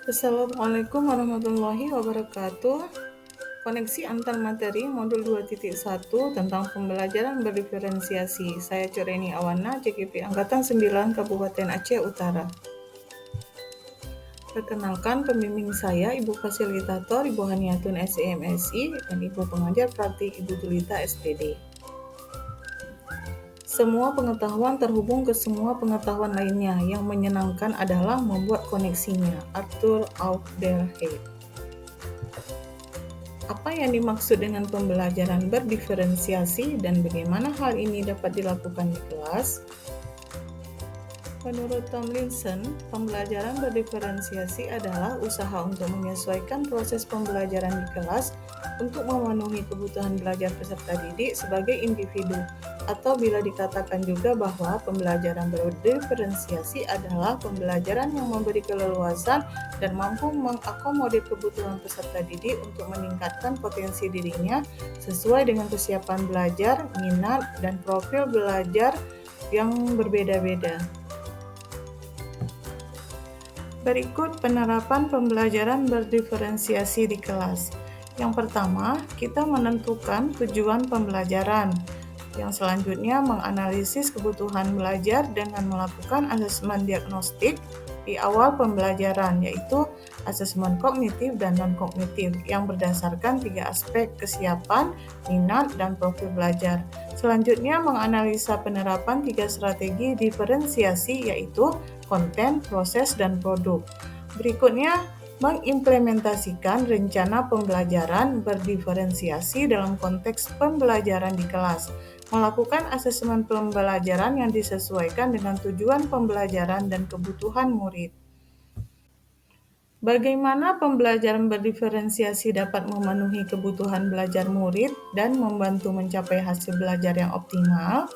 Assalamualaikum warahmatullahi wabarakatuh. Koneksi antar materi modul 2.1 tentang pembelajaran berdiferensiasi. Saya Cureni Awana, JKP Angkatan 9 Kabupaten Aceh Utara. Perkenalkan, pembimbing saya Ibu Fasilitator Ibu Haniatun SEMSI dan Ibu Pengajar Praktik Ibu Julita SPD. Semua pengetahuan terhubung ke semua pengetahuan lainnya. Yang menyenangkan adalah membuat koneksinya. Arthur Auderhead. Apa yang dimaksud dengan pembelajaran berdiferensiasi dan bagaimana hal ini dapat dilakukan di kelas? Menurut Tomlinson, pembelajaran berdiferensiasi adalah usaha untuk menyesuaikan proses pembelajaran di kelas untuk memenuhi kebutuhan belajar peserta didik sebagai individu, atau bila dikatakan juga bahwa pembelajaran berdiferensiasi adalah pembelajaran yang memberi keleluasan dan mampu mengakomodir kebutuhan peserta didik untuk meningkatkan potensi dirinya sesuai dengan kesiapan belajar, minat, dan profil belajar yang berbeda-beda. Berikut penerapan pembelajaran berdiferensiasi di kelas. Yang pertama, kita menentukan tujuan pembelajaran. Yang selanjutnya, menganalisis kebutuhan belajar dengan melakukan asesmen diagnostik di awal pembelajaran, yaitu asesmen kognitif dan non-kognitif yang berdasarkan 3 aspek: kesiapan, minat, dan profil belajar. Selanjutnya, menganalisa penerapan 3 strategi diferensiasi, yaitu konten, proses, dan produk. Berikutnya, mengimplementasikan rencana pembelajaran berdiferensiasi dalam konteks pembelajaran di kelas, melakukan asesmen pembelajaran yang disesuaikan dengan tujuan pembelajaran dan kebutuhan murid. Bagaimana pembelajaran berdiferensiasi dapat memenuhi kebutuhan belajar murid dan membantu mencapai hasil belajar yang optimal?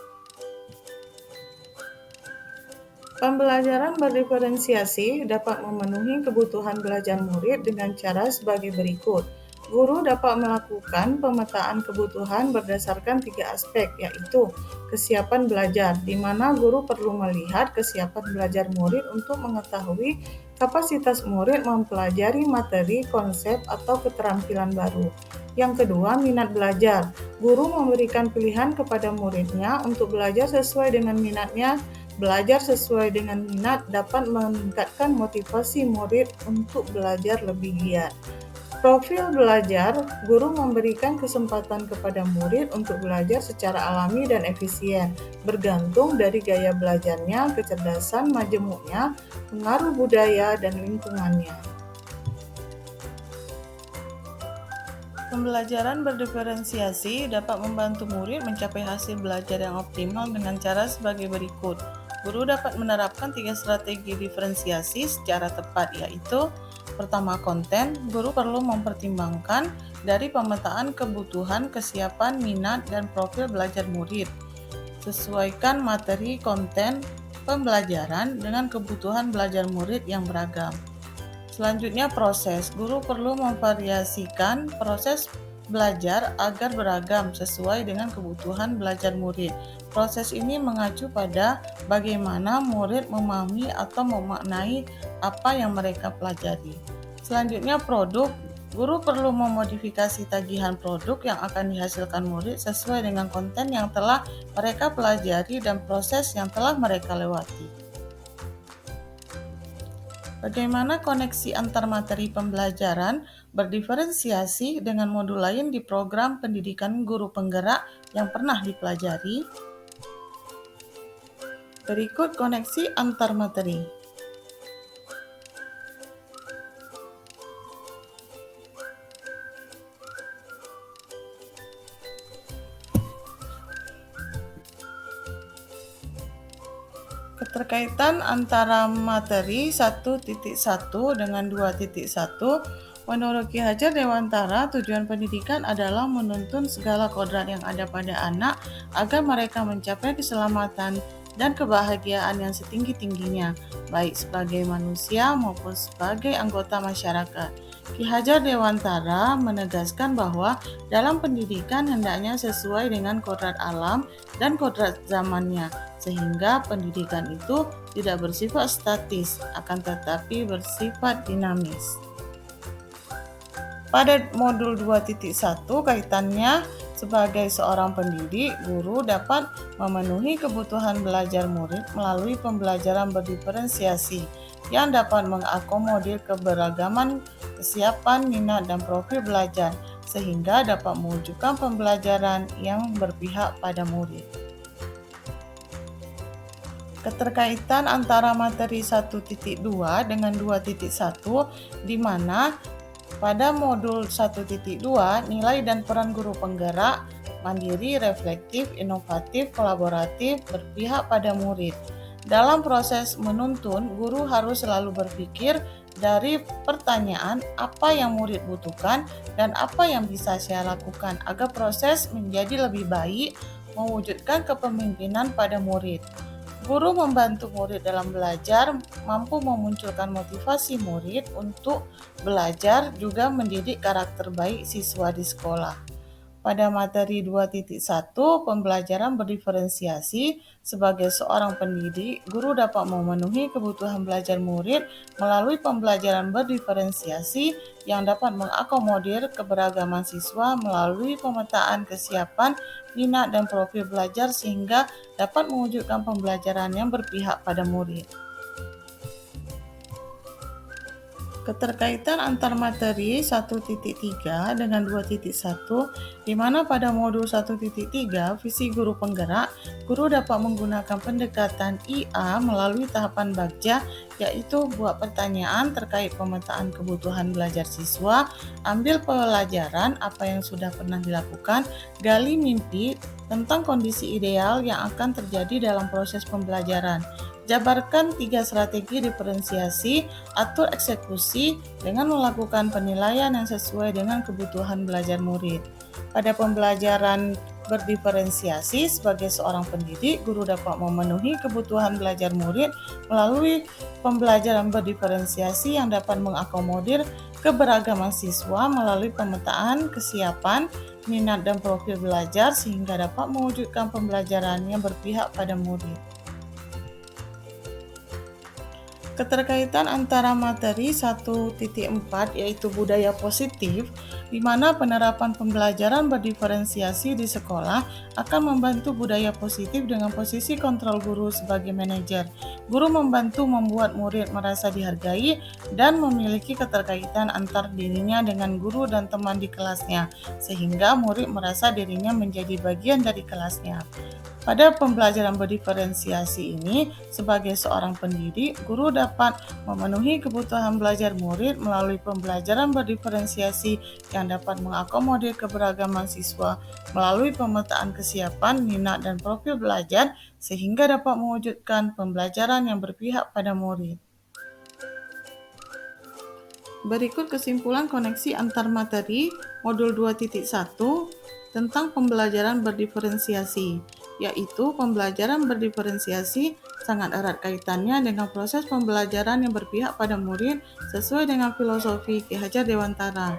Pembelajaran berdiferensiasi dapat memenuhi kebutuhan belajar murid dengan cara sebagai berikut. Guru dapat melakukan pemetaan kebutuhan berdasarkan 3 aspek, yaitu kesiapan belajar, di mana guru perlu melihat kesiapan belajar murid untuk mengetahui kapasitas murid mempelajari materi, konsep, atau keterampilan baru. Yang kedua, minat belajar. Guru memberikan pilihan kepada muridnya untuk belajar sesuai dengan minatnya. Belajar sesuai dengan minat dapat meningkatkan motivasi murid untuk belajar lebih giat. Profil belajar, guru memberikan kesempatan kepada murid untuk belajar secara alami dan efisien, bergantung dari gaya belajarnya, kecerdasan majemuknya, pengaruh budaya, dan lingkungannya. Pembelajaran berdiferensiasi dapat membantu murid mencapai hasil belajar yang optimal dengan cara sebagai berikut. Guru dapat menerapkan 3 strategi diferensiasi secara tepat, yaitu pertama, konten. Guru perlu mempertimbangkan dari pemetaan kebutuhan, kesiapan, minat, dan profil belajar murid. Sesuaikan materi konten pembelajaran dengan kebutuhan belajar murid yang beragam. Selanjutnya, proses. Guru perlu memvariasikan proses belajar agar beragam sesuai dengan kebutuhan belajar murid. Proses ini mengacu pada bagaimana murid memahami atau memaknai apa yang mereka pelajari. Selanjutnya, produk. Guru perlu memodifikasi tagihan produk yang akan dihasilkan murid sesuai dengan konten yang telah mereka pelajari dan proses yang telah mereka lewati. Bagaimana koneksi antar materi pembelajaran berdiferensiasi dengan modul lain di program pendidikan guru penggerak yang pernah dipelajari? Berikut koneksi antar materi. Keterkaitan antara materi 1.1 dengan 2.1, menurut Ki Hajar Dewantara, tujuan pendidikan adalah menuntun segala kodrat yang ada pada anak agar mereka mencapai keselamatan dan kebahagiaan yang setinggi-tingginya, baik sebagai manusia maupun sebagai anggota masyarakat. Ki Hajar Dewantara menegaskan bahwa dalam pendidikan hendaknya sesuai dengan kodrat alam dan kodrat zamannya, sehingga pendidikan itu tidak bersifat statis, akan tetapi bersifat dinamis. Pada modul 2.1 kaitannya sebagai seorang pendidik, guru dapat memenuhi kebutuhan belajar murid melalui pembelajaran berdiferensiasi yang dapat mengakomodir keberagaman kesiapan, minat, dan profil belajar, sehingga dapat mewujudkan pembelajaran yang berpihak pada murid. Keterkaitan antara materi 1.2 dengan 2.1 di mana pada modul 1.2 nilai dan peran guru penggerak, mandiri, reflektif, inovatif, kolaboratif, berpihak pada murid. Dalam proses menuntun, guru harus selalu berpikir dari pertanyaan apa yang murid butuhkan dan apa yang bisa saya lakukan agar proses menjadi lebih baik, mewujudkan kepemimpinan pada murid. Guru membantu murid dalam belajar, mampu memunculkan motivasi murid untuk belajar, juga mendidik karakter baik siswa di sekolah. Pada materi 2.1 pembelajaran berdiferensiasi, sebagai seorang pendidik, guru dapat memenuhi kebutuhan belajar murid melalui pembelajaran berdiferensiasi yang dapat mengakomodir keberagaman siswa melalui pemetaan kesiapan, minat, dan profil belajar sehingga dapat mewujudkan pembelajaran yang berpihak pada murid. Keterkaitan antar materi 1.3 dengan 2.1 di mana pada modul 1.3 visi guru penggerak, guru dapat menggunakan pendekatan IA melalui tahapan bagja, yaitu buat pertanyaan terkait pemetaan kebutuhan belajar siswa, ambil pelajaran apa yang sudah pernah dilakukan, gali mimpi tentang kondisi ideal yang akan terjadi dalam proses pembelajaran. Jabarkan 3 strategi diferensiasi, atur eksekusi dengan melakukan penilaian yang sesuai dengan kebutuhan belajar murid. Pada pembelajaran berdiferensiasi, sebagai seorang pendidik, guru dapat memenuhi kebutuhan belajar murid melalui pembelajaran berdiferensiasi yang dapat mengakomodir keberagaman siswa melalui pemetaan kesiapan, minat, dan profil belajar sehingga dapat mewujudkan pembelajaran yang berpihak pada murid. Keterkaitan antara materi 1.4 yaitu budaya positif, di mana penerapan pembelajaran berdiferensiasi di sekolah akan membantu budaya positif dengan posisi kontrol guru sebagai manajer. Guru membantu membuat murid merasa dihargai dan memiliki keterkaitan antar dirinya dengan guru dan teman di kelasnya, sehingga murid merasa dirinya menjadi bagian dari kelasnya. Pada pembelajaran berdiferensiasi ini, sebagai seorang pendidik, guru dapat memenuhi kebutuhan belajar murid melalui pembelajaran berdiferensiasi yang dapat mengakomodir keberagaman siswa melalui pemetaan kesiapan, minat, dan profil belajar sehingga dapat mewujudkan pembelajaran yang berpihak pada murid. Berikut kesimpulan koneksi antar materi modul 2.1 tentang pembelajaran berdiferensiasi, yaitu pembelajaran berdiferensiasi sangat erat kaitannya dengan proses pembelajaran yang berpihak pada murid sesuai dengan filosofi Ki Hajar Dewantara.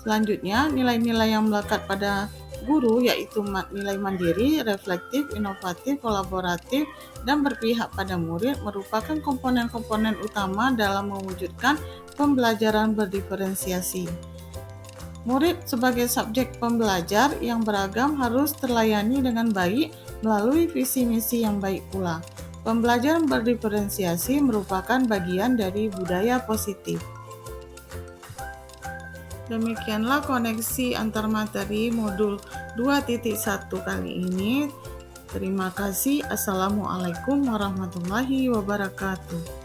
Selanjutnya, nilai-nilai yang melekat pada guru yaitu nilai mandiri, reflektif, inovatif, kolaboratif, dan berpihak pada murid merupakan komponen-komponen utama dalam mewujudkan pembelajaran berdiferensiasi. Murid sebagai subjek pembelajar yang beragam harus terlayani dengan baik melalui visi misi yang baik pula. Pembelajaran berdiferensiasi merupakan bagian dari budaya positif. Demikianlah koneksi antar materi modul 2.1 kali ini. Terima kasih. Assalamualaikum warahmatullahi wabarakatuh.